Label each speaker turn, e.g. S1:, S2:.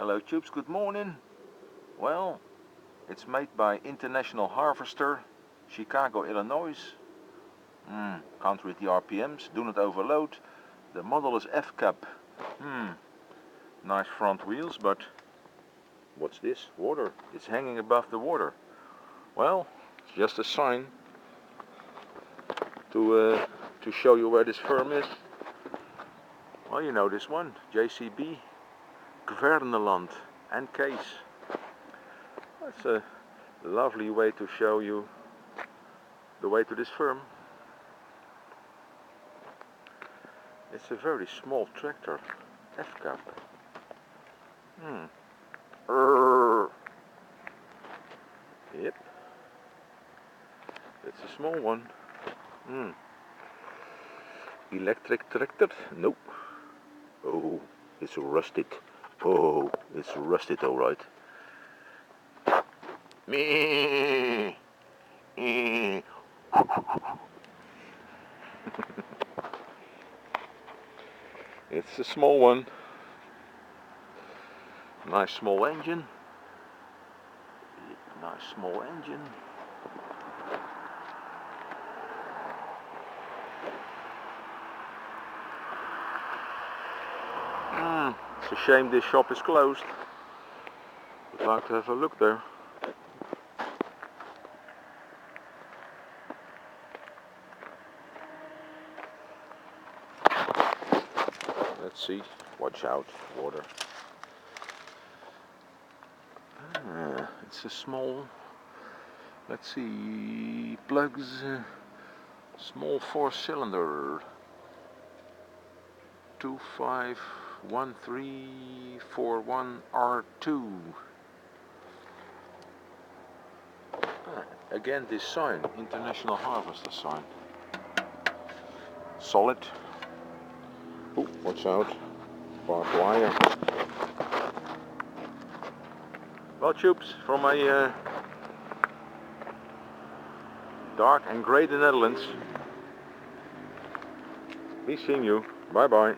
S1: Hello tubes, good morning. Well, it's made by International Harvester, Chicago, Illinois. Can't read the RPMs, do not overload. The model is F CUB. Nice front wheels, but what's this? Water. It's hanging above the water. Well, it's just a sign to show you where this firm is. Well, you know this one, JCB, Kverneland and case. That's a lovely way to show you the way to this firm. It's a very small tractor, F CUB. Yep, it's a small one. Electric tractor? Nope. Oh, it's rusted. Oh, it's rusted, all right. Me. It's a small one. Nice small engine. Nice small engine. It's a shame this shop is closed. I'd like to have a look there. Let's see. Watch out, water. It's a small, let's see, plugs, small 4-cylinder, 251341R2. Again this sign, International Harvester sign. Solid. Oh, watch out, barbed wire. Well tubes, from a dark and grey Netherlands, be seeing you. Bye bye.